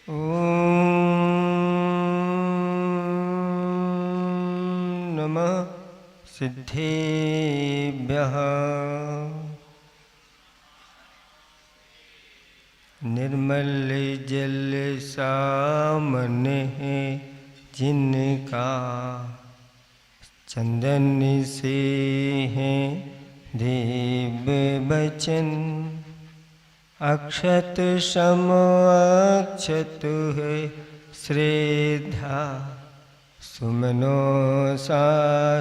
ॐ नमः सिद्धेभ्यः। निर्मल जल सामने जिनका चंदन से है देव बचन, अक्षत सम अक्षत है श्रद्धा, सुमनो सा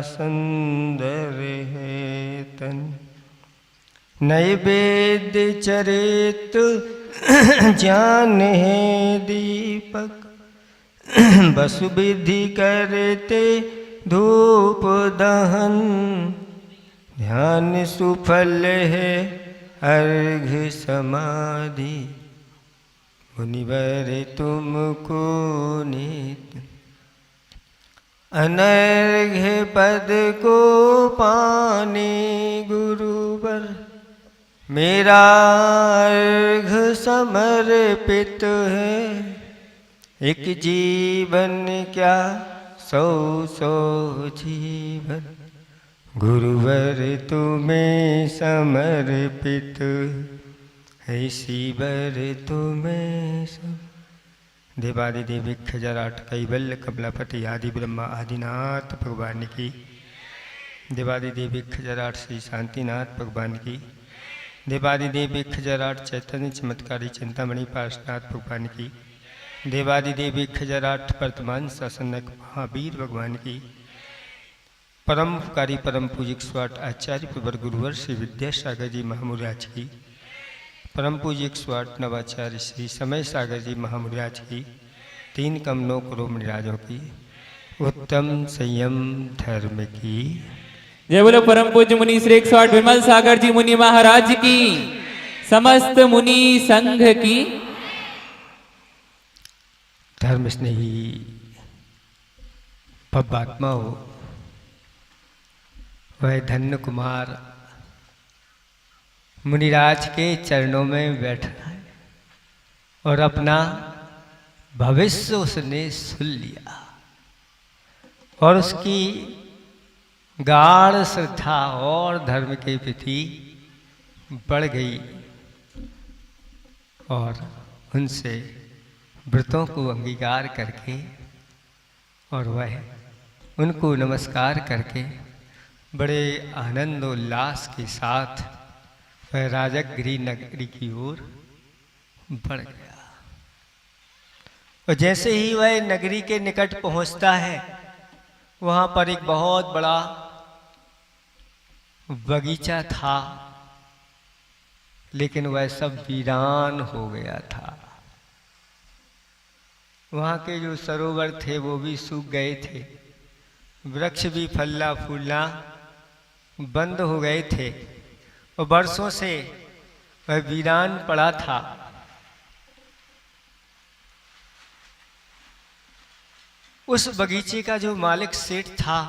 सुंदर है तन। नैवेद्य चरित ज्ञान है दीपक, वसु विधि करते धूप दहन, ध्यान सुफल है अर्घ समाधि, मुनिवर तुमको नित। अनर्घ पद को पाने गुरुवर, मेरा अर्घ समर्पित है। एक जीवन क्या सौ सौ जीवन, गुरुवर तुम्हें समर्पित है। शिवर तुम्हें सब। देवादिदेव खजराट कैवल्य कमलापति आदि ब्रह्मा आदिनाथ भगवान की। देवादिदेव खजराट श्री शांतिनाथ भगवान की। देवादिदेव खजराट चैतन्य चमत्कारी चिंतामणि पार्शनाथ भगवान की। देवादिदेव खजराट वर्तमान शासनक महावीर भगवान की। परम उपकारी परम पूजिक स्वाट आचार्य प्रवर गुरुवर श्री विद्यासागर जी महामुराज की। परम पूजिक स्वाट नवाचार्य श्री समय सागर जी महामुराज की। तीन कमलों करोड़ मणिराजों की उत्तम संयम धर्म की। जय बोलो परम पूज्य मुनि श्री 108 विमल सागर जी मुनि महाराज की। समस्त मुनि संघ की। धर्म स्नेही पब्बात्मा हो, वह धन्य कुमार मुनिराज के चरणों में बैठा है और अपना भविष्य उसने सुन लिया और उसकी गाढ़ श्रद्धा और धर्म के प्रति बढ़ गई और उनसे व्रतों को अंगीकार करके और वह उनको नमस्कार करके बड़े आनंद उल्लास के साथ वह राजगृह नगरी की ओर बढ़ गया। और जैसे ही वह नगरी के निकट पहुंचता है, वहां पर एक बहुत बड़ा बगीचा था, लेकिन वह सब वीरान हो गया था। वहां के जो सरोवर थे वो भी सूख गए थे, वृक्ष भी फलना फूलना बंद हो गए थे और वर्षों से वह वीरान पड़ा था। उस बगीचे का जो मालिक सेठ था,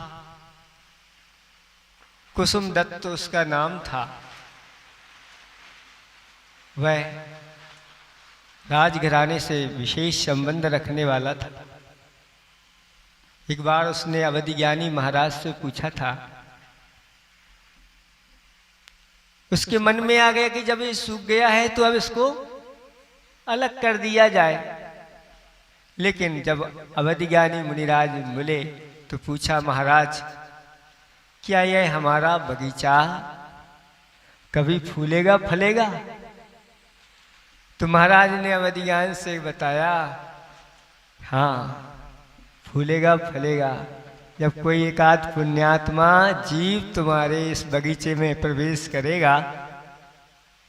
कुसुम दत्त उसका नाम था, वह राजघराने से विशेष संबंध रखने वाला था। एक बार उसने अवधि ज्ञानी महाराज से पूछा था, उसके मन में आ गया कि जब ये सूख गया है तो अब इसको अलग कर दिया जाए। लेकिन जब अवधि ज्ञानी मुनिराज मिले तो पूछा, महाराज क्या यह हमारा बगीचा कभी फूलेगा फलेगा? तो महाराज ने अवधि ज्ञान से बताया, हाँ फूलेगा फलेगा जब कोई एकाध पुण्यात्मा जीव तुम्हारे इस बगीचे में प्रवेश करेगा,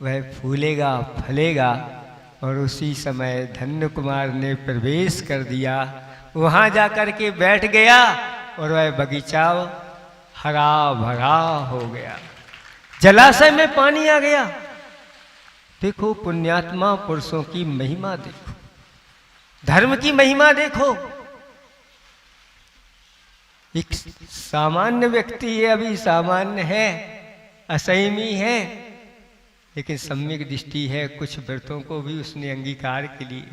वह फूलेगा फलेगा। और उसी समय धन्य कुमार ने प्रवेश कर दिया, वहां जाकर के बैठ गया और वह बगीचा हरा भरा हो गया। जलाशय में पानी आ गया। देखो पुण्यात्मा पुरुषों की महिमा देखो, धर्म की महिमा देखो। एक सामान्य व्यक्ति है, अभी सामान्य है, असंयमी है, लेकिन सम्यक दृष्टि है। कुछ व्रतों को भी उसने अंगीकार के लिए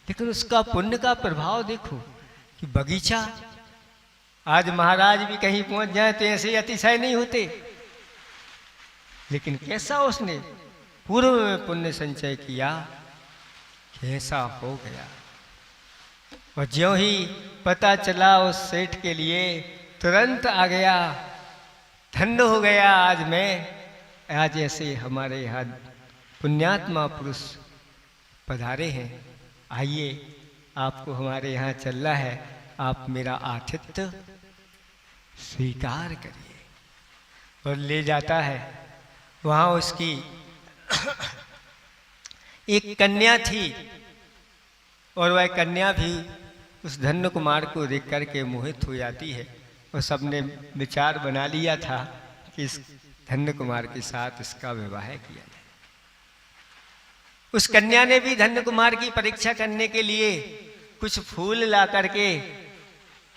लेकिन उसका पुण्य का प्रभाव देखो कि बगीचा, आज महाराज भी कहीं पहुंच जाए तो ऐसे अतिशय नहीं होते, लेकिन कैसा उसने पूर्व में पुण्य संचय किया, कैसा हो गया। और ज्यों ही पता चला उस सेठ के लिए, तुरंत आ गया, धन्य हो गया आज मैं। आज ऐसे हमारे यहाँ पुण्यात्मा पुरुष पधारे हैं, आइए आपको हमारे यहाँ चलना है, आप मेरा आतिथ्य स्वीकार करिए। और ले जाता है। वहाँ उसकी एक कन्या थी, और वह कन्या भी उस धन्य कुमार को देख करके मोहित हो जाती है। और सबने विचार बना लिया था कि इस धन्य कुमार के साथ इसका विवाह किया जाए। उस कन्या ने भी धन्य कुमार की परीक्षा करने के लिए कुछ फूल ला करके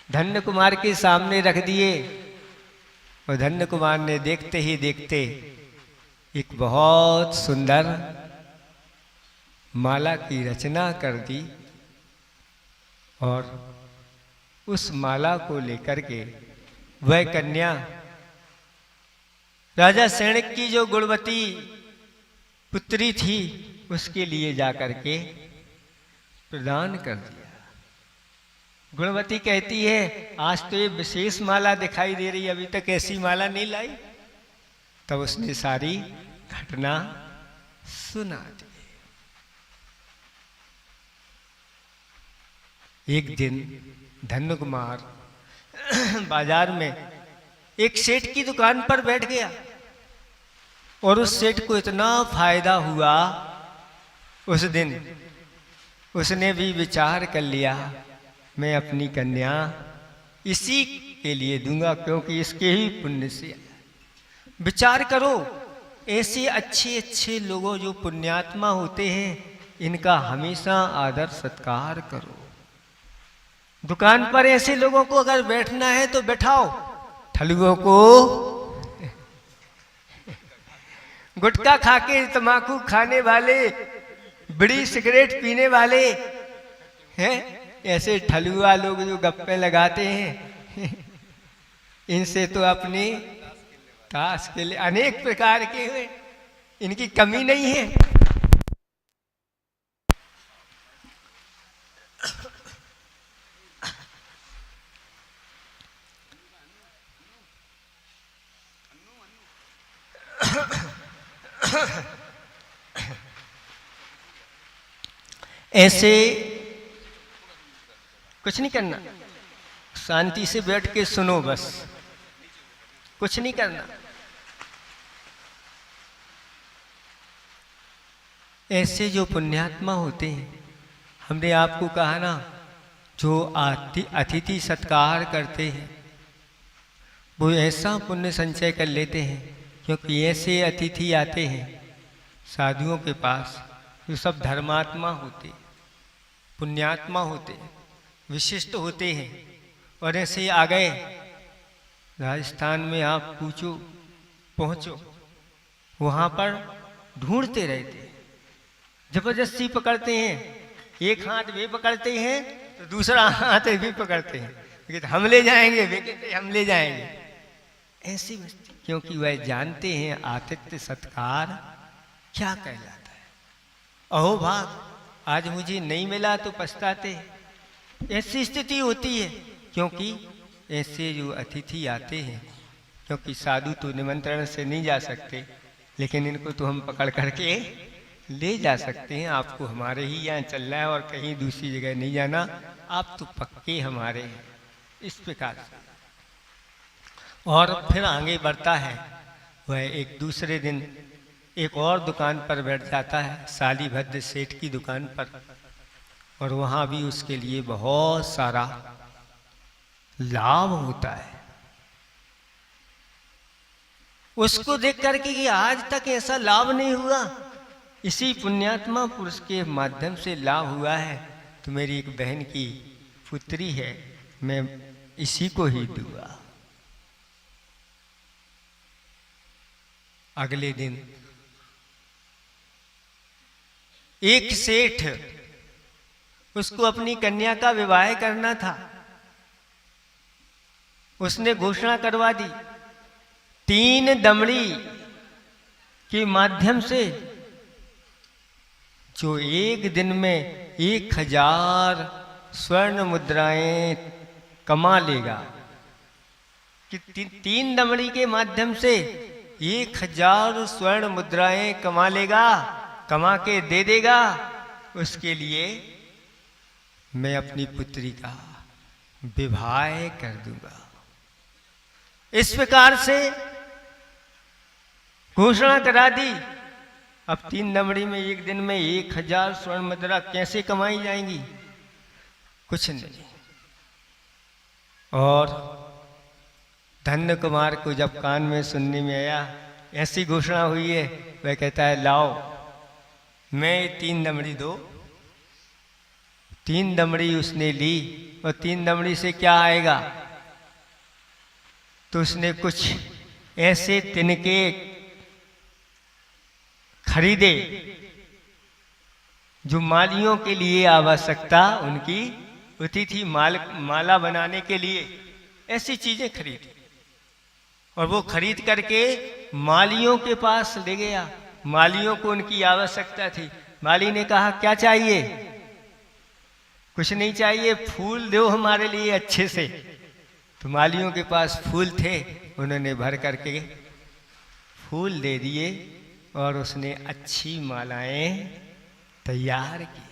धन्य कुमार के सामने रख दिए। और धन्य कुमार ने देखते ही देखते एक बहुत सुंदर माला की रचना कर दी, और उस माला को लेकर के वह कन्या राजा सैनिक की जो गुणवती पुत्री थी उसके लिए जाकर के प्रदान कर दिया। गुणवती कहती है, आज तो ये विशेष माला दिखाई दे रही, अभी तक ऐसी माला नहीं लाई। तब उसने सारी घटना सुना दी। एक दिन धन्य कुमार बाजार में एक सेठ की दुकान पर बैठ गया, और उस सेठ को इतना फायदा हुआ उस दिन, उसने भी विचार कर लिया, मैं अपनी कन्या इसी के लिए दूंगा, क्योंकि इसके ही पुण्य से। विचार करो, ऐसे अच्छे अच्छे लोगों जो पुण्यात्मा होते हैं, इनका हमेशा आदर सत्कार करो। दुकान पर ऐसे लोगों को अगर बैठना है तो बैठाओ, ठलुओं को, गुटखा खाके तम्बाकू खाने वाले, बीड़ी सिगरेट पीने वाले हैं, ऐसे ठलुआ लोग जो गप्पे लगाते हैं, इनसे तो अपनी ताश के लिए अनेक प्रकार के हुए, इनकी कमी नहीं है। ऐसे कुछ नहीं करना, शांति से बैठ के सुनो, बस कुछ नहीं करना। ऐसे जो पुण्यात्मा होते हैं, हमने आपको कहा ना, जो अतिथि सत्कार करते हैं वो ऐसा पुण्य संचय कर लेते हैं, क्योंकि ऐसे अतिथि आते हैं साधुओं के पास जो सब धर्मात्मा होते, पुण्यात्मा होते, विशिष्ट होते हैं। और ऐसे आ गए राजस्थान में, आप पूछो पहुंचो, वहां पर ढूंढते रहते, जबरदस्ती पकड़ते हैं, एक हाथ वे पकड़ते हैं तो दूसरा हाथ भी पकड़ते हैं, लेकिन हम ले जाएंगे, वे कहते हम ले जाएंगे, ऐसी मस्ती। क्योंकि वह जानते हैं आतिथ्य सत्कार क्या कहलाता है। अहो भाग, आज मुझे नहीं मिला तो पछताते, ऐसी स्थिति होती है। क्योंकि ऐसे जो अतिथि आते हैं, क्योंकि साधु तो निमंत्रण से नहीं जा सकते, लेकिन इनको तो हम पकड़ करके ले जा सकते हैं। आपको हमारे ही यहाँ चलना है और कहीं दूसरी जगह नहीं जाना, आप तो पक्के हमारे हैं, इस प्रकार से। और फिर आगे बढ़ता है, वह एक दूसरे दिन एक और दुकान पर बैठ जाता है, शालीभद्र सेठ की दुकान पर, और वहाँ भी उसके लिए बहुत सारा लाभ होता है। उसको देख करके कि आज तक ऐसा लाभ नहीं हुआ, इसी पुण्यात्मा पुरुष के माध्यम से लाभ हुआ है, तो मेरी एक बहन की पुत्री है, मैं इसी को ही दूंगा। अगले दिन एक सेठ उसको अपनी कन्या का विवाह करना था। उसने घोषणा करवा दी 3 दमड़ी के माध्यम से जो एक दिन में 1000 स्वर्ण मुद्राएं कमा लेगा, कि 3 दमड़ी के माध्यम से 1000 स्वर्ण मुद्राएं कमा लेगा, कमा के दे देगा, उसके लिए मैं अपनी पुत्री का विवाह कर दूंगा। इस प्रकार से घोषणा करा दी। अब 3 दमड़ी में एक दिन में 1000 स्वर्ण मुद्रा कैसे कमाई जाएंगी? कुछ नहीं। और धन्य कुमार को जब कान में सुनने में आया ऐसी घोषणा हुई है, वह कहता है लाओ मैं 3 दमड़ी दो। 3 दमड़ी उसने ली, और 3 दमड़ी से क्या आएगा? तो उसने कुछ ऐसे तिनके खरीदे जो मालियों के लिए आवश्यकता उनकी होती थी, माला बनाने के लिए ऐसी चीजें खरीदी, और वो खरीद करके मालियों के पास ले गया। मालियों को उनकी आवश्यकता थी। माली ने कहा क्या चाहिए? कुछ नहीं चाहिए, फूल दो हमारे लिए अच्छे से। तो मालियों के पास फूल थे, उन्होंने भर करके फूल दे दिए, और उसने अच्छी मालाएं तैयार की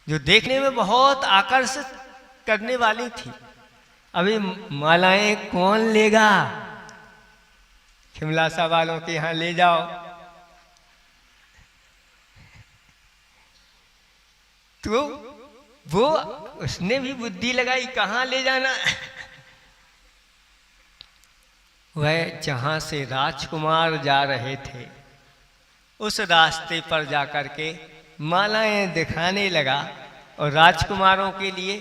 जो देखने में बहुत आकर्षित करने वाली थी। अभी मालाएं कौन लेगा? खिमलासा वालों के यहां ले जाओ, तो वो उसने भी बुद्धि लगाई कहाँ ले जाना। वह जहां से राजकुमार जा रहे थे उस रास्ते पर जाकर के मालाएं दिखाने लगा, और राजकुमारों के लिए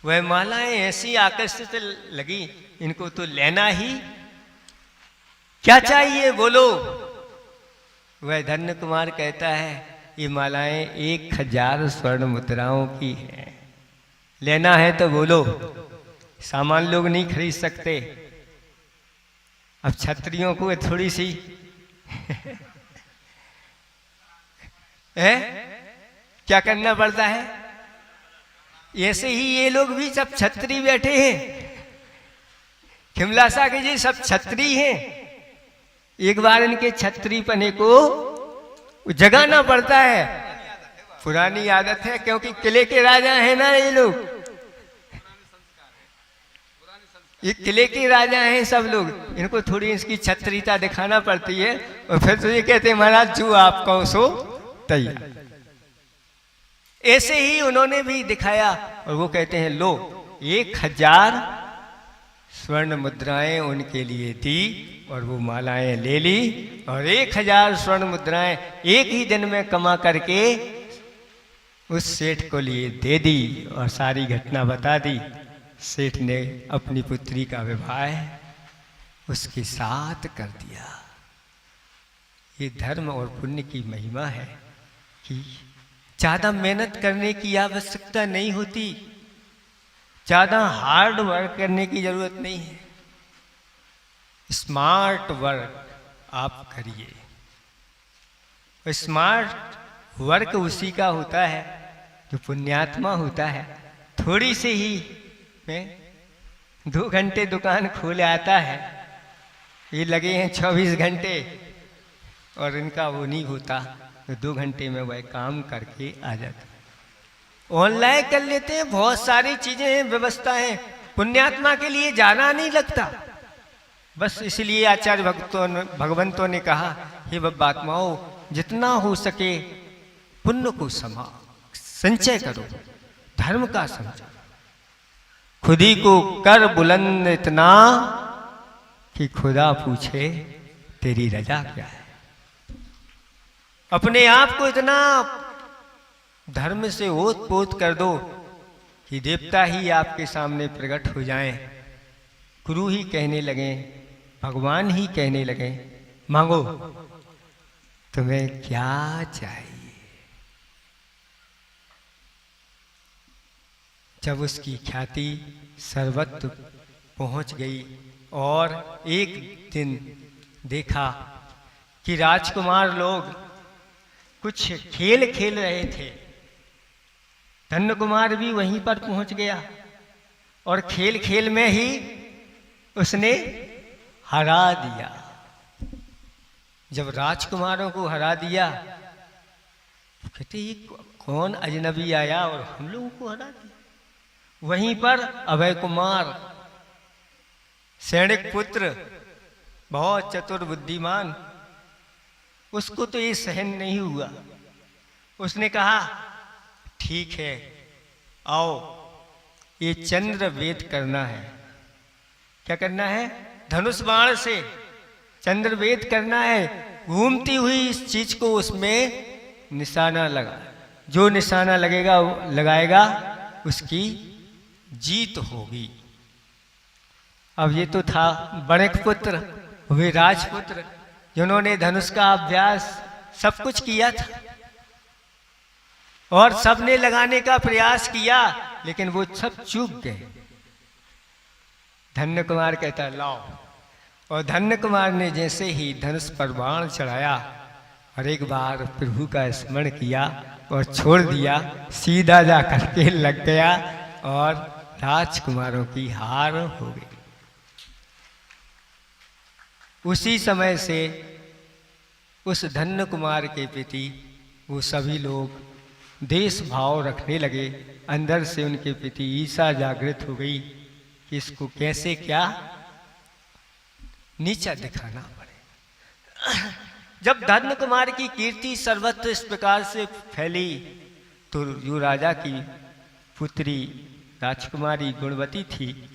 वह मालाएं ऐसी आकर्षित लगी, इनको तो लेना ही। क्या चाहिए बोलो? वह धन्य कुमार कहता है ये मालाएं 1000 स्वर्ण मुद्राओं की हैं, लेना है तो बोलो। सामान लोग नहीं खरीद सकते। अब क्षत्रियों को थोड़ी सी है क्या करना पड़ता है। ऐसे ही ये लोग भी सब छत्री बैठे हैं, खिमलासा के जी सब छत्री हैं। एक बार इनके छत्री पने को जगाना पड़ता है। पुरानी आदत है, क्योंकि किले के राजा हैं ना ये लोग, ये किले के राजा हैं सब लोग, इनको थोड़ी इसकी छत्रीता दिखाना पड़ती है। और फिर तो ये कहते हैं महाराज जो आप कहो सो तैयार। ऐसे ही उन्होंने भी दिखाया, और वो कहते हैं लो 1000 स्वर्ण मुद्राएं उनके लिए दी, और वो मालाएं ले ली, और 1000 स्वर्ण मुद्राएं एक ही दिन में कमा करके उस सेठ को लिए दे दी, और सारी घटना बता दी। सेठ ने अपनी पुत्री का विवाह उसके साथ कर दिया। ये धर्म और पुण्य की महिमा है कि ज्यादा मेहनत करने की आवश्यकता नहीं होती, ज्यादा हार्ड वर्क करने की जरूरत नहीं है। स्मार्ट वर्क आप करिए। स्मार्ट वर्क उसी का होता है जो पुण्यात्मा होता है। थोड़ी सी ही में 2 घंटे दुकान खोल आता है, ये लगे हैं 24 घंटे, और इनका वो नहीं होता, तो 2 घंटे में वह काम करके आ जाता। ऑनलाइन कर लेते हैं, बहुत सारी चीजें हैं, व्यवस्था है, पुण्यात्मा के लिए जाना नहीं लगता। बस इसलिए आचार्य भगवंतों ने कहा हे बब्बात्माओं, जितना हो सके पुण्य को संचय करो, धर्म का संचय। खुदी को कर बुलंद इतना कि खुदा पूछे तेरी रजा क्या है। अपने आप को इतना धर्म से ओत पोत कर दो कि देवता ही आपके सामने प्रकट हो जाएं, गुरु ही कहने लगे, भगवान ही कहने लगे मांगो तुम्हें क्या चाहिए। जब उसकी ख्याति सर्वत्र पहुंच गई और एक दिन देखा कि राजकुमार लोग कुछ खेल खेल रहे थे। धन्य कुमार भी वहीं पर पहुंच गया और खेल खेल में ही उसने हरा दिया। जब राजकुमारों को हरा दिया तो कहते ये कौन अजनबी आया और हम लोगों को हरा दिया। वहीं पर अभय कुमार सैनिक पुत्र बहुत चतुर बुद्धिमान, उसको तो ये सहन नहीं हुआ। उसने कहा ठीक है आओ, ये चंद्र वेद करना है। क्या करना है? धनुष बाण से चंद्र वेद करना है। घूमती हुई इस चीज को उसमें निशाना लगा, जो निशाना लगेगा लगाएगा उसकी जीत होगी। अब ये तो था बड़क पुत्र, वे राजपुत्र जिन्होंने धनुष का अभ्यास सब कुछ किया था और सबने लगाने का प्रयास किया, लेकिन वो सब चूक गए। धन्य कुमार कहता लाओ, और धन्य कुमार ने जैसे ही धनुष पर बाण चढ़ाया और एक बार प्रभु का स्मरण किया और छोड़ दिया, सीधा जा करके लग गया और राजकुमारों की हार हो गई। उसी समय से उस धन्य कुमार के प्रति वो सभी लोग देश भाव रखने लगे। अंदर से उनके प्रति ईर्ष्या जागृत हो गई कि इसको कैसे क्या नीचा दिखाना पड़े। जब धन्य कुमार की कीर्ति सर्वत्र इस प्रकार से फैली तो जो राजा की पुत्री राजकुमारी गुणवती थी,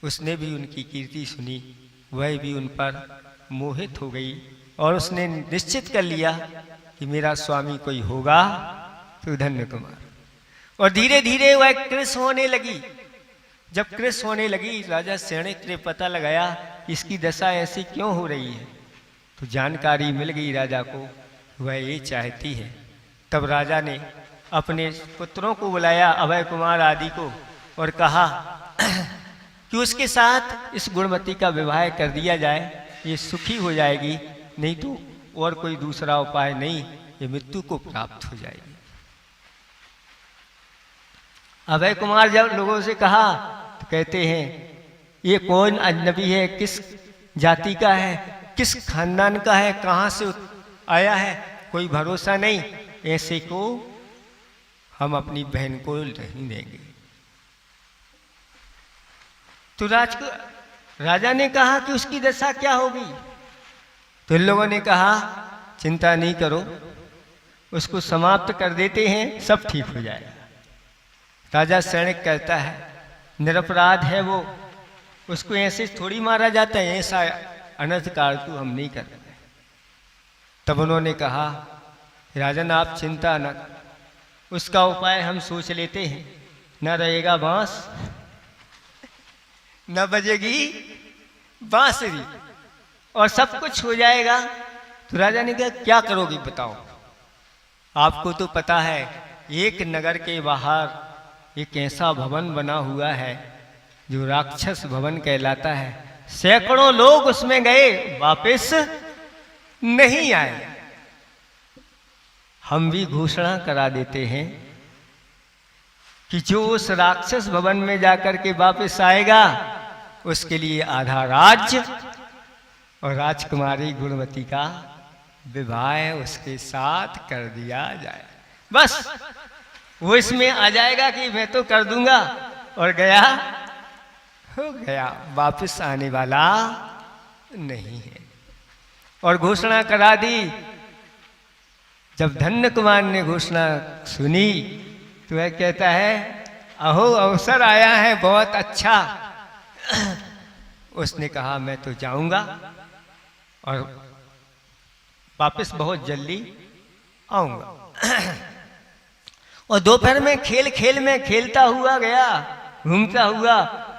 उसने भी उनकी कीर्ति सुनी, वह भी उन पर मोहित हो गई और उसने निश्चित कर लिया कि मेरा स्वामी कोई होगा तो धन्य कुमार। और धीरे धीरे वह कृष होने लगी। जब कृष होने लगी, राजा सैनिक ने पता लगाया कि इसकी दशा ऐसी क्यों हो रही है, तो जानकारी मिल गई राजा को, वह ये चाहती है। तब राजा ने अपने पुत्रों को बुलाया, अभय कुमार आदि को, और कहा कि उसके साथ इस गुणवती का विवाह कर दिया जाए, ये सुखी हो जाएगी, नहीं तो और कोई दूसरा उपाय नहीं, ये मृत्यु को प्राप्त हो जाएगी। अभय कुमार जब लोगों से कहा तो कहते हैं ये कौन अजनबी है, किस जाति का है, किस खानदान का है, कहाँ से आया है, कोई भरोसा नहीं, ऐसे को हम अपनी बहन को नहीं देंगे। तो राजा ने कहा कि उसकी दशा क्या होगी, तो इन लोगों ने कहा चिंता नहीं करो, उसको समाप्त कर देते हैं, सब ठीक हो जाएगा। राजा सैनिक कहता है निरपराध है वो, उसको ऐसे थोड़ी मारा जाता है, ऐसा अनर्थ कारतु हम नहीं कर रहे। तब उन्होंने कहा राजन आप चिंता न, उसका उपाय हम सोच लेते हैं, न रहेगा बांस न बजेगी बांसुरी और सब कुछ हो जाएगा। तो राजा ने कहा क्या करोगे बताओ। आपको तो पता है एक नगर के बाहर एक ऐसा भवन बना हुआ है जो राक्षस भवन कहलाता है, सैकड़ों लोग उसमें गए वापस नहीं आए। हम भी घोषणा करा देते हैं कि जो उस राक्षस भवन में जाकर के वापस आएगा उसके लिए आधा राज्य और राजकुमारी गुणवती का विवाह उसके साथ कर दिया जाए। बस वो इसमें आ जाएगा कि मैं तो कर दूंगा और गया हो गया, वापस आने वाला नहीं है। और घोषणा करा दी। जब धन्य कुमार ने घोषणा सुनी तो वह कहता है अहो अवसर आया है बहुत अच्छा। उसने कहा मैं तो जाऊंगा और वापस बहुत जल्दी आऊंगा। और दोपहर में खेल में खेलता हुआ गया, घूमता हुआ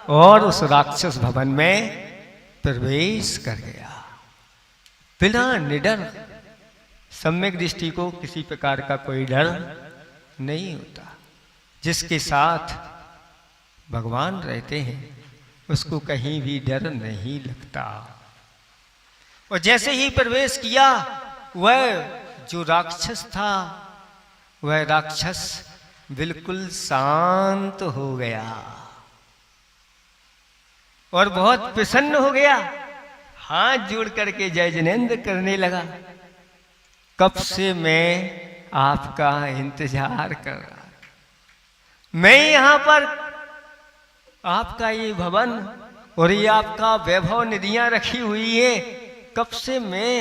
और उस राक्षस भवन में प्रवेश कर गया बिना निडर। सम्यक दृष्टि को किसी प्रकार का कोई डर नहीं होता। जिसके साथ भगवान रहते हैं, उसको कहीं भी डर नहीं लगता। और जैसे ही प्रवेश किया, वह जो राक्षस था, वह राक्षस बिल्कुल शांत हो गया और बहुत प्रसन्न हो गया। हाथ जोड़ करके जय जिनेंद्र करने लगा। कब से मैं आपका इंतजार कर रहा, मैं यहां पर आपका ये भवन और ये आपका वैभव निधियां रखी हुई है, कब से मैं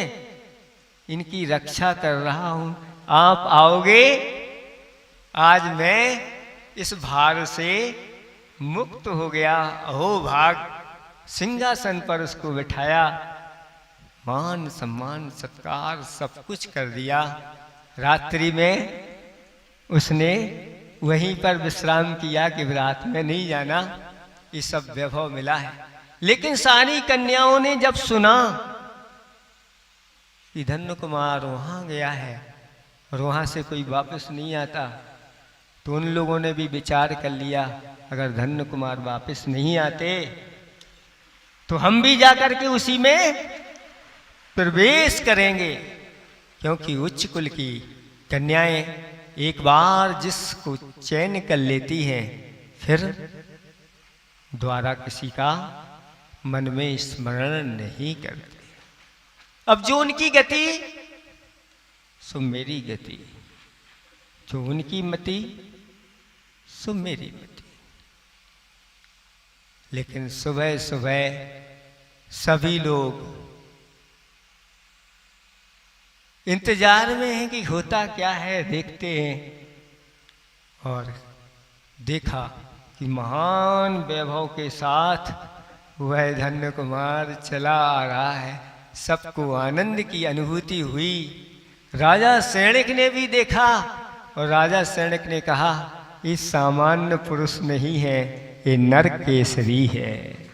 इनकी रक्षा कर रहा हूं। आप आओगे, आज मैं इस भार से मुक्त हो गया। अहो भाग, सिंहासन पर उसको बिठाया, मान सम्मान सत्कार सब कुछ कर दिया। रात्रि में उसने वहीं पर विश्राम किया कि रात में नहीं जाना, ये सब वैभव मिला है। लेकिन सारी कन्याओं ने जब सुना कि धन्य कुमार वहां गया है और वहां से कोई वापस नहीं आता, तो उन लोगों ने भी विचार कर लिया, अगर धन्य कुमार वापस नहीं आते तो हम भी जाकर के उसी में प्रवेश करेंगे। क्योंकि उच्च कुल की कन्याएं एक बार जिसको चैन कर लेती हैं, फिर द्वारा किसी का मन में स्मरण नहीं करते। अब जो उनकी गति सो मेरी गति, जो उनकी मति सो मेरी मति। लेकिन सुबह सुबह सभी लोग इंतजार में हैं कि होता क्या है, देखते हैं। और देखा कि महान वैभव के साथ वह धन्य कुमार चला आ रहा है। सबको आनंद की अनुभूति हुई। राजा सैनिक ने भी देखा और राजा सैनिक ने कहा, ये सामान्य पुरुष नहीं है, ये नर केसरी है।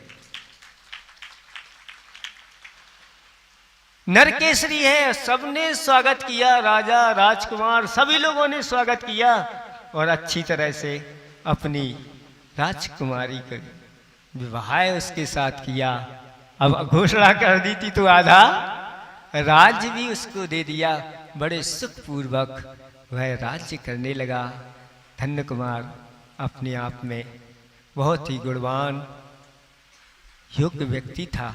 नर केसरी है। सबने स्वागत किया, राजा राजकुमार सभी लोगों ने स्वागत किया और अच्छी तरह से अपनी राजकुमारी का विवाह उसके साथ किया। अब घोषणा कर दी थी तो आधा राज्य भी उसको दे दिया। बड़े सुखपूर्वक वह राज्य करने लगा। धन्य कुमार अपने आप में बहुत ही गुणवान योग्य व्यक्ति था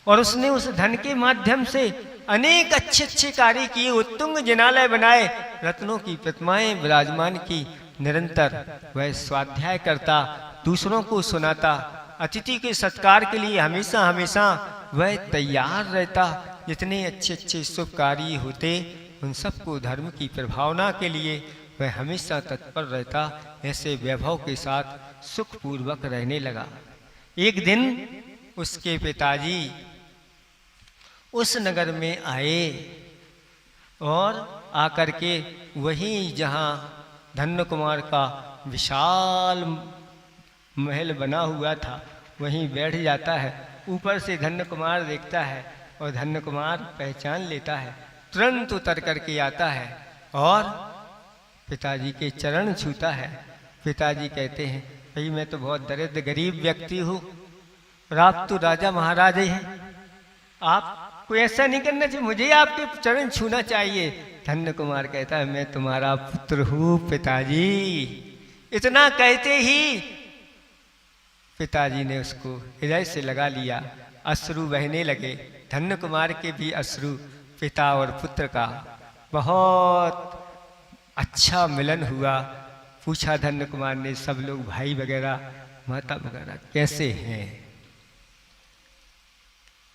और उसने उस धन के माध्यम से अनेक अच्छे अच्छे कार्य किए। उत्तुंग जिनालय बनाए, रत्नों की प्रतिमाएं विराजमान की। निरंतर वह स्वाध्याय करता, दूसरों को सुनाता, अतिथि के सत्कार के लिए हमेशा हमेशा वह तैयार रहता। जितने अच्छे अच्छे शुभ कार्य होते उन सबको धर्म की प्रभावना के लिए वह हमेशा तत्पर रहता। ऐसे वैभव के साथ सुखपूर्वक रहने लगा। एक दिन उसके पिताजी उस नगर में आए और आकर के वहीं जहाँ धन्य कुमार का विशाल महल बना हुआ था वहीं बैठ जाता है। ऊपर से धन्य कुमार देखता है और धन्य कुमार पहचान लेता है। तुरंत उतर करके आता है और पिताजी के चरण छूता है। पिताजी कहते हैं, भाई मैं तो बहुत दरिद्र गरीब व्यक्ति हूँ और आप तो राजा महाराजे हैं, आपको ऐसा नहीं करना चाहिए, मुझे आपके चरण छूना चाहिए। धन्य कुमार कहता है, मैं तुम्हारा पुत्र हूँ पिताजी। इतना कहते ही पिताजी ने उसको हृदय से लगा लिया। अश्रु बहने लगे। धन्य कुमार के भी अश्रु पिता और पुत्र का बहुत अच्छा मिलन हुआ। पूछा धन्य कुमार ने, सब लोग भाई वगैरह माता वगैरह कैसे हैं?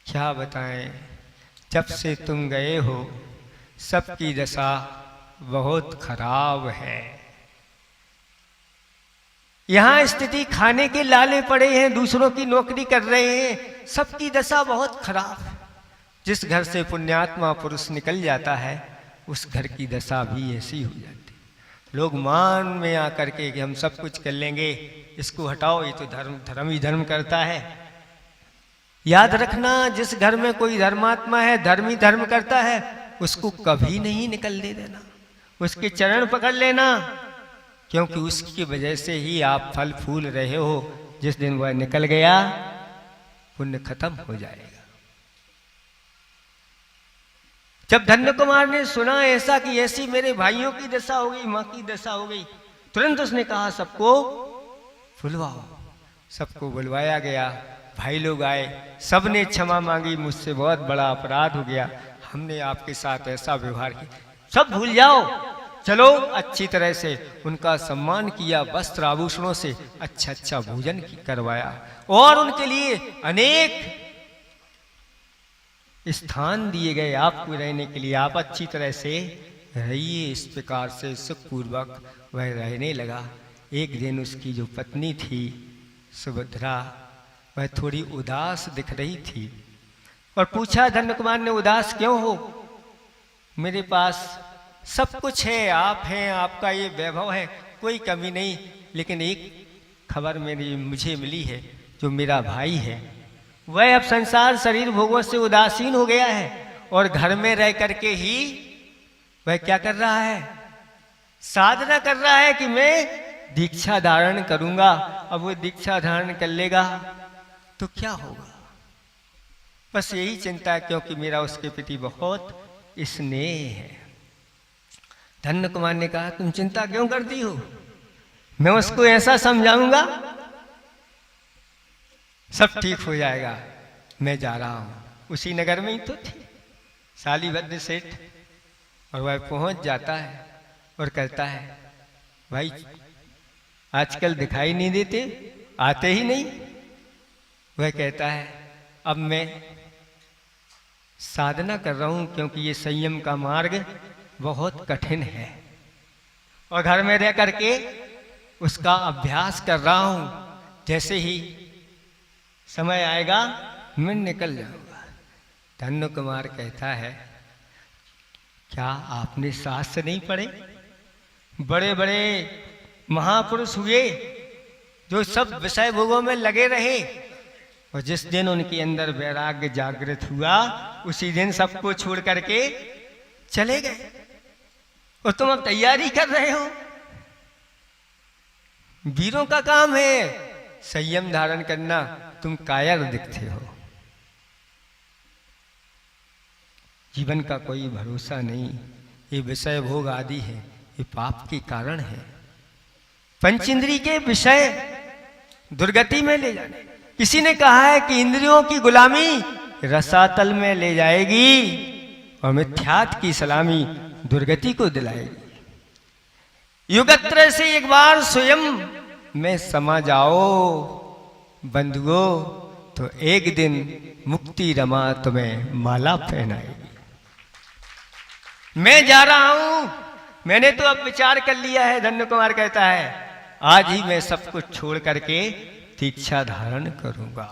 क्या बताएं, जब से तुम गए हो सबकी दशा बहुत खराब है। यहाँ स्थिति खाने के लाले पड़े हैं, दूसरों की नौकरी कर रहे हैं, सबकी दशा बहुत खराब है। जिस घर से पुण्यात्मा पुरुष निकल जाता है उस घर की दशा भी ऐसी हो जाती है। लोग मान में आकर के कि हम सब कुछ कर लेंगे, इसको हटाओ, ये तो धर्म ही धर्म करता है। याद रखना, जिस घर में कोई धर्मात्मा है, धर्मी धर्म करता है, उसको कभी नहीं निकलने देना, उसके चरण पकड़ लेना, क्योंकि उसकी वजह से ही आप फल फूल रहे हो। जिस दिन वह निकल गया पुण्य खत्म हो जाएगा। जब धन्य कुमार ने सुना ऐसा कि ऐसी मेरे भाइयों की दशा हो गई, मां की दशा हो गई, तुरंत उसने कहा सबको बुलवाओ। सबको बुलवाया गया, भाई लोग आए, सबने क्षमा मांगी, मुझसे बहुत बड़ा अपराध हो गया, हमने आपके साथ ऐसा व्यवहार किया, सब भूल जाओ, चलो अच्छी तरह से उनका सम्मान किया, वस्त्र आभूषणों से अच्छा अच्छा भोजन करवाया और उनके लिए अनेक स्थान दिए गए आपको रहने के लिए। आप अच्छी तरह से रहिए। इस प्रकार से सुखपूर्वक वह रहने लगा। एक दिन उसकी जो पत्नी थी सुभद्रा, वह थोड़ी उदास दिख रही थी और पूछा धन्य कुमार ने, उदास क्यों हो? मेरे पास सब कुछ है, आप हैं, आपका ये वैभव है, कोई कमी नहीं, लेकिन एक खबर मुझे मिली है, जो मेरा भाई है वह अब संसार शरीर भोगों से उदासीन हो गया है और घर में रह करके ही वह क्या कर रहा है, साधना कर रहा है कि मैं दीक्षा धारण करूंगा। अब वो दीक्षा धारण कर लेगा तो क्या होगा, बस यही चिंता है, क्योंकि मेरा उसके प्रति बहुत स्नेह है। धन्य कुमार ने कहा, तुम चिंता क्यों करती हो, मैं उसको ऐसा समझाऊंगा सब ठीक हो जाएगा। मैं जा रहा हूं। उसी नगर में ही तो थे शालीभद्र सेठ, और वह पहुंच जाता है और कहता है, भाई आजकल दिखाई नहीं देते, आते ही नहीं। वह कहता है, अब मैं साधना कर रहा हूं, क्योंकि ये संयम का मार्ग बहुत कठिन है और घर में रह करके उसका अभ्यास कर रहा हूं। जैसे ही समय आएगा मैं निकल जाऊंगा। धन्य कुमार कहता है, क्या आपने शास्त्र नहीं पढ़े? बड़े बड़े महापुरुष हुए जो सब विषय भोगों में लगे रहे, और जिस दिन उनके अंदर वैराग्य जागृत हुआ उसी दिन सबको छोड़ करके चले गए, और तुम अब तैयारी कर रहे हो। वीरों का काम है संयम धारण करना, तुम कायर दिखते हो। जीवन का कोई भरोसा नहीं, ये विषय भोग आदि है, ये पाप के कारण है। पंचेंद्रिय के विषय दुर्गति में ले जाने। किसी ने कहा है कि इंद्रियों की गुलामी रसातल में ले जाएगी और मिथ्यात की सलामी दुर्गति को दिलाएगी। युगत्र से एक बार स्वयं में समा जाओ बंधुओं, तो एक दिन मुक्ति रमा तुम्हें माला पहनाएगी। मैं जा रहा हूं, मैंने तो अब विचार कर लिया है। धन्य कुमार कहता है, आज ही मैं सब कुछ छोड़ करके दीक्षा धारण करूंगा।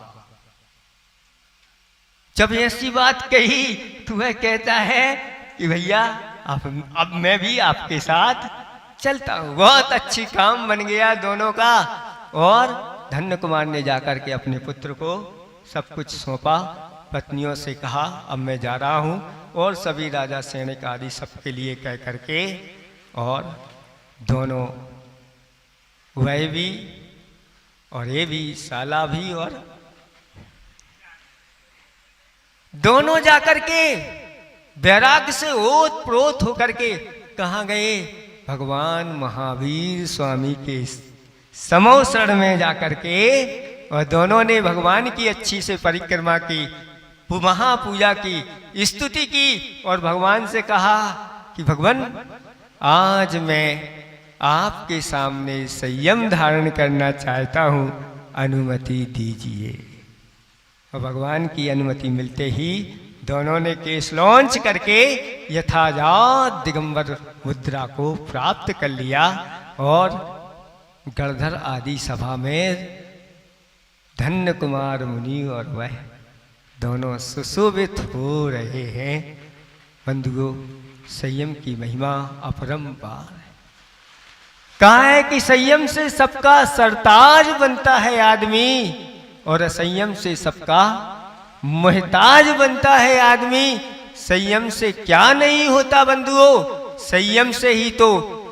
जब ऐसी बात कही तो वह कहता है कि भैया अब मैं भी आपके साथ चलता हूं। बहुत अच्छी काम बन गया दोनों का। और धन्य कुमार ने जाकर के अपने पुत्र को सब कुछ सौंपा, पत्नियों से कहा अब मैं जा रहा हूं, और सभी राजा सैनिक आदि सबके लिए कह करके, और दोनों वह भी और ये भी साला भी, और दोनों जाकर के वैराग्य से ओत प्रोत होकर के कहाँ गए? भगवान महावीर स्वामी के समोसरण में जाकर के, और दोनों ने भगवान की अच्छी से परिक्रमा की, महापूजा की, स्तुति की, और भगवान से कहा कि भगवान आज मैं आपके सामने संयम धारण करना चाहता हूं, अनुमति दीजिए। और भगवान की अनुमति मिलते ही दोनों ने केश लॉन्च करके यथाजात दिगंबर मुद्रा को प्राप्त कर लिया, और गणधर आदि सभा में धन्य कुमार मुनि और वह दोनों सुशोभित हो रहे हैं। बंधुओं, संयम की महिमा अपरंपार है। कहा है कि संयम से सबका सरताज बनता है आदमी, और असंयम से सबका मोहताज बनता है आदमी। संयम से क्या नहीं होता बंधुओं, संयम से ही तो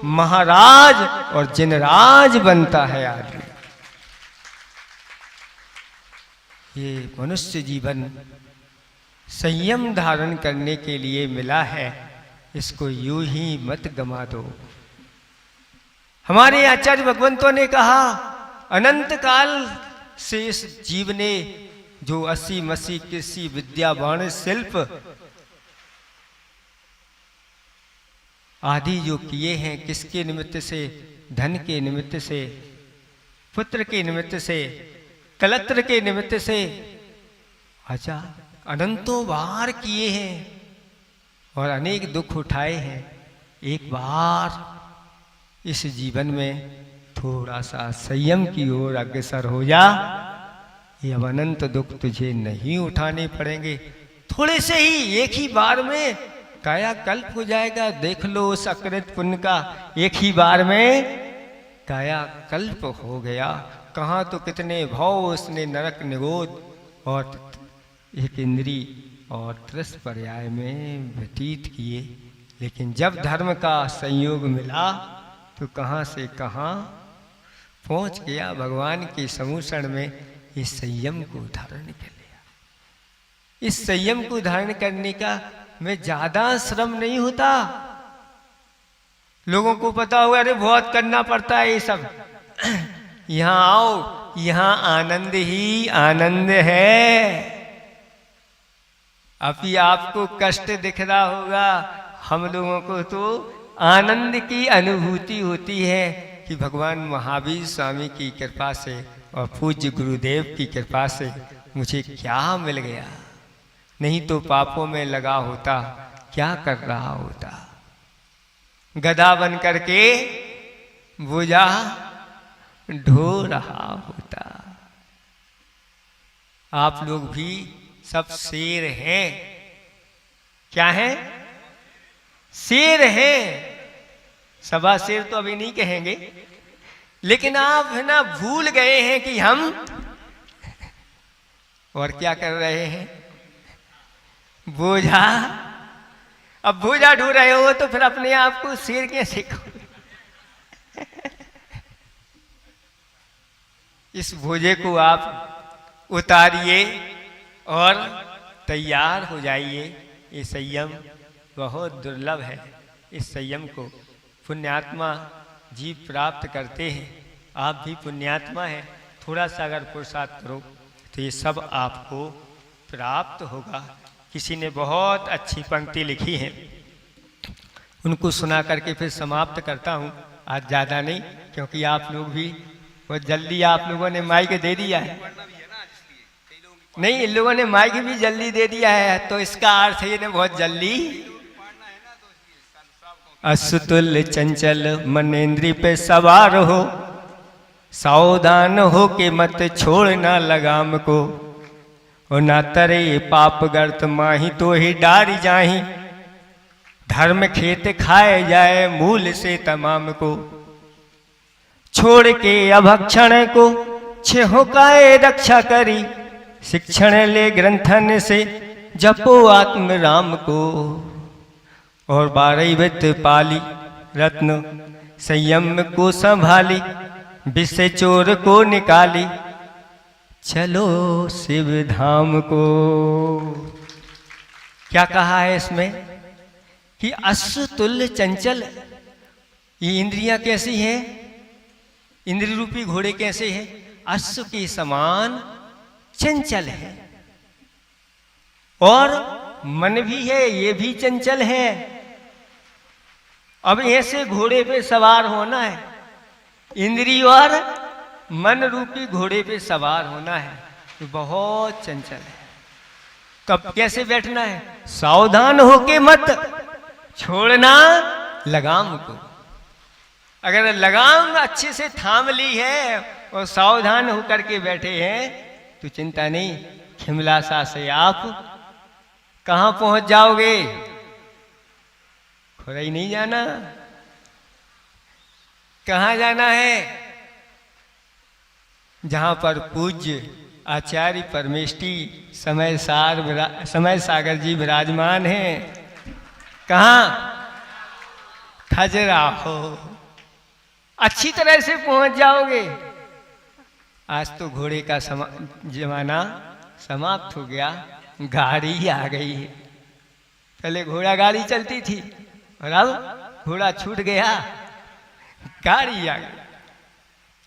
महाराज और जिनराज बनता है आदमी। ये मनुष्य जीवन संयम धारण करने के लिए मिला है, इसको यूं ही मत गमा दो। हमारे आचार्य भगवंतों ने कहा, अनंत काल से इस जीव ने जो 80 मसी कृषि विद्या वाणिज्य शिल्प आदि जो किए हैं, किसके निमित्त से? धन के निमित्त से, पुत्र के निमित्त से, कलत्र के निमित्त से। अच्छा, अनंतों बार किए हैं और अनेक दुख उठाए हैं। एक बार इस जीवन में थोड़ा सा संयम की ओर अग्रसर हो जा, ये अनंत दुख तुझे नहीं उठाने पड़ेंगे। थोड़े से ही, एक ही बार में कायाकल्प हो जाएगा। देख लो उस अकृत पुण्य का, एक ही बार में कायाकल्प हो गया। कहाँ तो कितने भाव उसने नरक निगोद और एक इंद्री और 30 पर्याय में व्यतीत किए। लेकिन जब धर्म का संयोग मिला तो कहाँ से कहाँ पहुँच गया। भगवान के समूषण में इस संयम को धारण कर लिया। इस संयम को धारण करने का में ज्यादा श्रम नहीं होता। लोगों को पता हुआ, अरे बहुत करना पड़ता है ये सब। यहाँ आओ, यहाँ आनंद ही आनंद है। अभी आपको कष्ट दिख रहा होगा, हम लोगों को तो आनंद की अनुभूति होती है कि भगवान महावीर स्वामी की कृपा से और पूज्य गुरुदेव की कृपा से मुझे क्या मिल गया। नहीं तो पापों में लगा होता, क्या कर रहा होता। गधा बन करके बोझा ढो रहा होता। आप लोग भी सब शेर हैं। क्या हैं? शेर हैं। सवा शेर तो अभी नहीं कहेंगे, लेकिन आप है ना भूल गए हैं कि हम और क्या कर रहे हैं? बोझा। अब बोझा ढो रहे हो तो फिर अपने आप को शेर कैसे कहो? इस बोझे को आप उतारिए और तैयार हो जाइए। ये संयम बहुत दुर्लभ है। इस संयम को पुण्यात्मा जीव प्राप्त करते हैं। आप भी पुण्यात्मा हैं। थोड़ा सा अगर पुरुषार्थ करो तो ये सब आपको प्राप्त होगा। किसी ने बहुत अच्छी पंक्ति लिखी है, उनको सुना करके फिर समाप्त करता हूँ। आज ज़्यादा नहीं, क्योंकि आप लोग भी बहुत जल्दी, आप लोगों ने माइक दे दिया है। नहीं, इन लोगों ने माइक भी जल्दी दे दिया है, तो इसका अर्थ ये ना बहुत जल्दी। असुतुल्य चंचल मनेन्द्री पे सवार हो, सावधान हो के मत छोड़ना लगाम को। और ना तरे पाप गर्त माही तो ही डारी जाही, धर्म खेत खाए जाए मूल से तमाम को। छोड़ के अभक्षण को छेहो काए रक्षा करी, शिक्षण ले ग्रंथन से जपो आत्म राम को। और 12 वित्त पाली रत्न संयम को संभाली, विषय चोर को निकाली, चलो शिव धाम को। क्या कहा है इसमें कि अश्वतुल्य चंचल। ये इंद्रियां कैसी हैं? इंद्रिय रूपी घोड़े कैसे हैं? अश्व के समान चंचल है। और मन भी है, ये भी चंचल है। अब ऐसे घोड़े पे सवार होना है, इंद्रिय और मन रूपी घोड़े पे सवार होना है, तो बहुत चंचल है। कब कैसे बैठना है? सावधान होके मत छोड़ना लगाम को। अगर लगाम अच्छे से थाम ली है और सावधान होकर के बैठे हैं तो चिंता नहीं, खिमलासा से आप कहाँ पहुंच जाओगे? खुरई नहीं जाना। कहाँ जाना है? जहाँ पर पूज्य आचार्य परमेष्टि समय सागर जी विराजमान हैं। कहाँ? खजुराहो। अच्छी तरह से पहुंच जाओगे। आज तो घोड़े का जमाना समाप्त हो गया, गाड़ी आ गई है। पहले घोड़ा गाड़ी चलती थी और अब घोड़ा छूट गया, गाड़ी आ गई।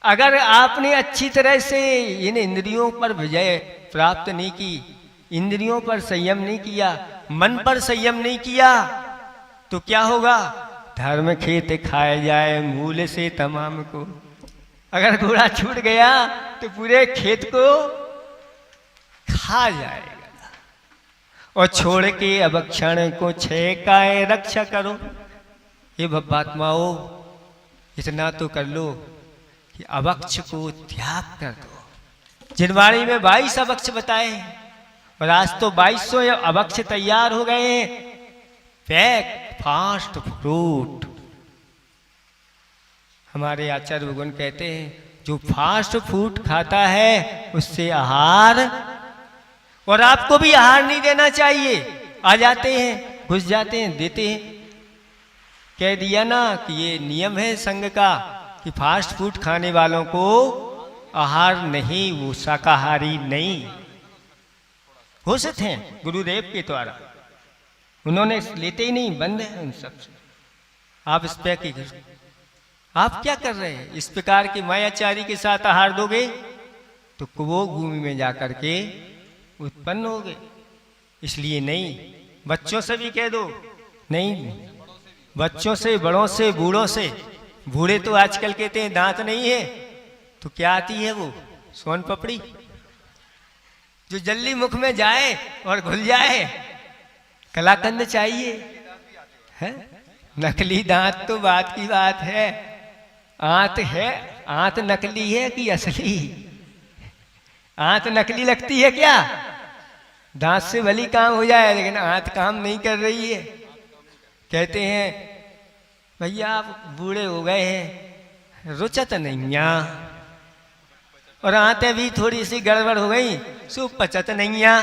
अगर आपने अच्छी तरह से इन इंद्रियों पर विजय प्राप्त नहीं की, इंद्रियों पर संयम नहीं किया, मन पर संयम नहीं किया, तो क्या होगा? धर्म खेत खाए जाए मूल से तमाम को। अगर घोड़ा छूट गया तो पूरे खेत को खा जाएगा। और छोड़ के अभक्षण को छह काय रक्षा करो। ये भब्बात्माओ, इतना तो कर लो कि अभक्ष को त्याग कर दो। जिनवाणी में 22 अभक्ष बताए और आज तो 2200 अभक्ष तैयार हो गए हैं। Pack fast fruit. हमारे आचार्य भगवान कहते हैं जो फास्ट फूड खाता है उससे आहार, और आपको भी आहार नहीं देना चाहिए। आ जाते हैं, घुस जाते हैं, देते हैं। कह दिया ना कि ये नियम है संघ का कि फास्ट फूड खाने वालों को आहार नहीं, वो शाकाहारी नहीं। घोषित हैं गुरुदेव के द्वारा, उन्होंने लेते ही नहीं, बंद है उन सब से। आप इस पे की आप क्या कर रहे हैं? इस प्रकार के मायाचारी के साथ आहार दोगे तो कुबोग भूमि में जाकर के उत्पन्न होगे। इसलिए नहीं, बच्चों से भी कह दो, नहीं, बच्चों से, बड़ों से, बूढ़ों से। बूढ़े तो आजकल कहते हैं दांत नहीं है, तो क्या आती है वो? सोन पपड़ी, जो जल्दी मुख में जाए और घुल जाए। कलाकंद चाहिए है? नकली दांत तो बात की बात है। आंत है, आंत नकली है कि असली? आंत नकली लगती है क्या? दांत से भली काम हो जाए, लेकिन आंत काम नहीं कर रही है। कहते हैं भैया आप बूढ़े हो गए हैं, रुचत नहीं आ, और आंतें भी थोड़ी सी गड़बड़ हो गई, सो पचत नहीं आ,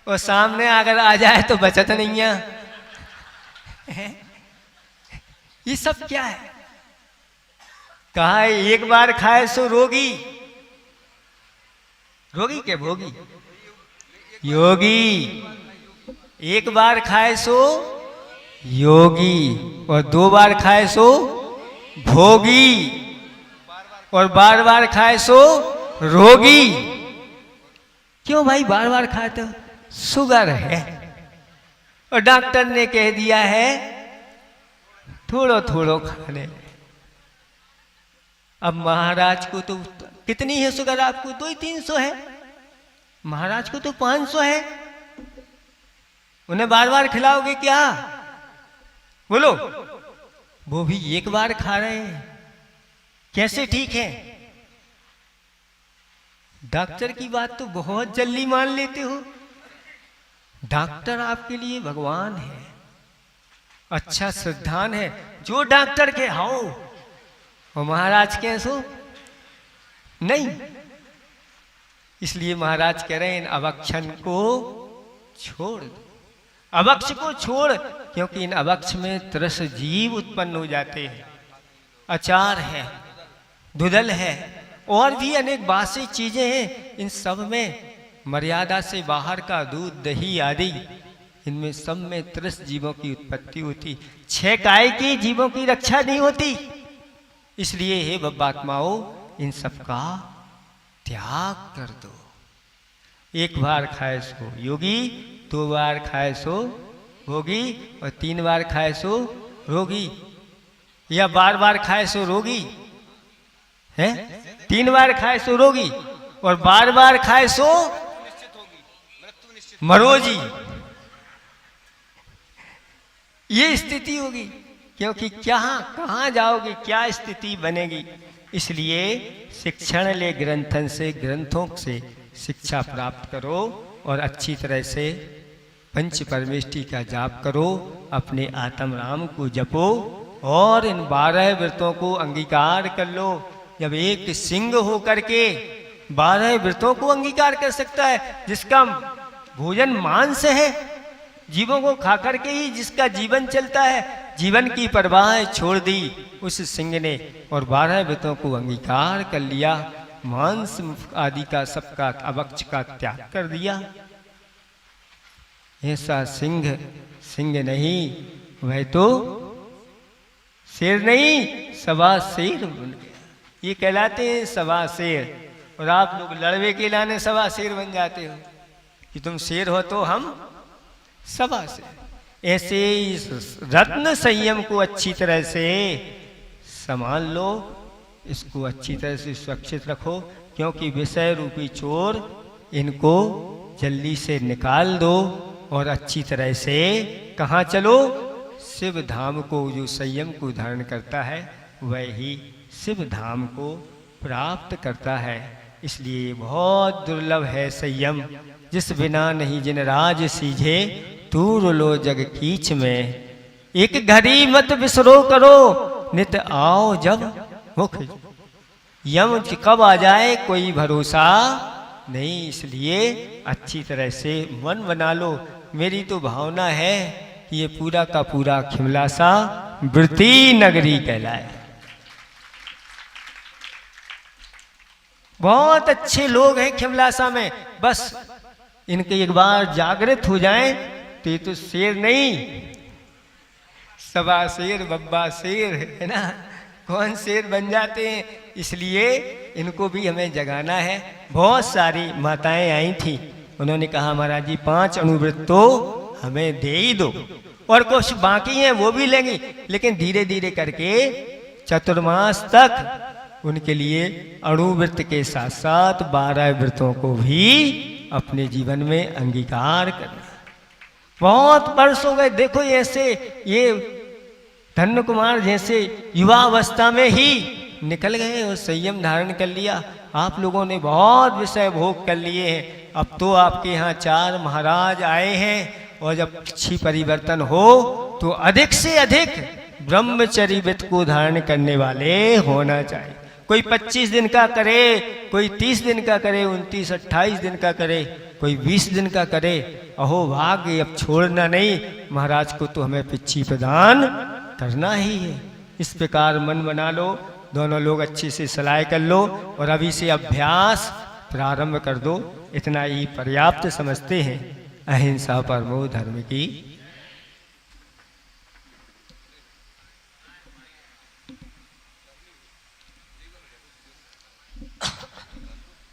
और सामने अगर आ जाए तो बचत नहीं आ। ये सब क्या है? कहा है एक बार खाए सो रोगी, रोगी के भोगी, योगी। एक बार खाए सो योगी, और 2 बार खाए सो भोगी, और बार बार खाए सो रोगी। क्यों भाई बार बार खाए? तो शुगर है, और डॉक्टर ने कह दिया है थोड़ो थोड़ो खाने। अब महाराज को तो कितनी है शुगर? आपको तो ही 300 है, महाराज को तो 500 है। उन्हें बार बार खिलाओगे क्या? बोलो, वो भी एक बार खा रहे हैं, कैसे ठीक है? डॉक्टर की बात तो बहुत जल्दी मान लेते हो। डॉक्टर आपके लिए भगवान है, अच्छा श्रद्धान है। जो डॉक्टर के हाओ और महाराज के सो नहीं। इसलिए महाराज कह रहे हैं अभक्षण को छोड़ दो, अभक्ष को छोड़, क्योंकि इन अभक्ष में त्रस जीव उत्पन्न हो जाते हैं। अचार है, दुदल है, और भी अनेक बासी चीजें हैं। इन सब में मर्यादा से बाहर का दूध, दही आदि, इनमें सब में त्रस जीवों की उत्पत्ति होती। 6 काय की जीवों की रक्षा नहीं होती। इसलिए हे बब्बात्माओ, इन सब का त्याग कर दो। एक बार खाए सो योगी, 2 बार खाए सो भोगी, और 3 बार खाए सो रोगी, या बार बार खाए सो रोगी है। 3 बार खाए सो रोगी, और बार बार खाए सो मरोजी। ये स्थिति होगी, क्योंकि क्या कहाँ जाओगे, क्या स्थिति बनेगी। इसलिए शिक्षण ले ग्रंथन से, ग्रंथों से शिक्षा प्राप्त करो, और अच्छी तरह से पंच परमेष्टि का जाप करो, अपने आत्म राम को जपो, और इन 12 व्रतों को अंगीकार कर लो। जब एक सिंह हो करके 12 व्रतों को अंगीकार कर सकता है, जिसका भोजन मांस है, जीवों को खा करके ही जिसका जीवन चलता है, जीवन की परवाह छोड़ दी उस सिंह ने, और 12 व्रतों को अंगीकार कर लिया। मांस आदि का सबका अभक्ष का त्याग कर दिया। ऐसा सिंह सिंह नहीं, वह तो शेर नहीं सवा शेर बन गया। ये कहलाते हैं सवा शेर। और आप लोग लड़वे के लाने सवा शेर बन जाते हो कि तुम शेर हो तो हम सवा शेर। ऐसे इस रत्न संयम को अच्छी तरह से संभाल लो, इसको अच्छी तरह से सुरक्षित रखो, क्योंकि विषय रूपी चोर इनको जल्दी से निकाल दो और अच्छी तरह से कहाँ चलो? शिव धाम को। जो संयम को धारण करता है वह ही शिव धाम को प्राप्त करता है। इसलिए बहुत दुर्लभ है संयम, जिस बिना नहीं जिन राज सीझे, दूर लो जग कीच में। एक घड़ी मत बिसरो करो, नित आओ जब मुख। यम कब आ जाए कोई भरोसा नहीं, इसलिए अच्छी तरह से मन बना लो। मेरी तो भावना है कि ये पूरा का पूरा खिमलासा वृत्ति नगरी कहलाए। बहुत अच्छे लोग हैं खिमलासा में, बस इनके एक बार जागृत हो जाएं तो ये तो शेर नहीं, सवा शेर बब्बा शेर है ना, कौन शेर बन जाते हैं। इसलिए इनको भी हमें जगाना है। बहुत सारी माताएं आई थी, उन्होंने कहा महाराज जी 5 अनुव्रत तो हमें दे ही दो, और कुछ बाकी हैं वो भी लेंगी, लेकिन धीरे धीरे करके चतुर्मास तक उनके लिए अणुव्रत के साथ साथ 12 व्रतों को भी अपने जीवन में अंगीकार करना। बहुत वर्ष हो गए, देखो ऐसे ये धन्य कुमार जैसे युवा अवस्था में ही निकल गए और संयम धारण कर लिया। आप लोगों ने बहुत विषय भोग कर लिए हैं। अब तो आपके यहाँ 4 महाराज आए हैं, और जब अच्छी परिवर्तन हो तो अधिक से अधिक ब्रह्मचर्य व्रत को धारण करने वाले होना चाहिए। कोई 25 दिन का करे, कोई 30 दिन का करे, 29-28 दिन का करे, कोई 20 दिन का करे। अहो भाग्य, अब छोड़ना नहीं, महाराज को तो हमें पिच्छी प्रदान करना ही है। इस प्रकार मन बना लो, दोनों लोग अच्छे से सलाह कर लो और अभी से अभ्यास प्रारंभ कर दो। इतना ही पर्याप्त समझते हैं। अहिंसा परमो धर्म की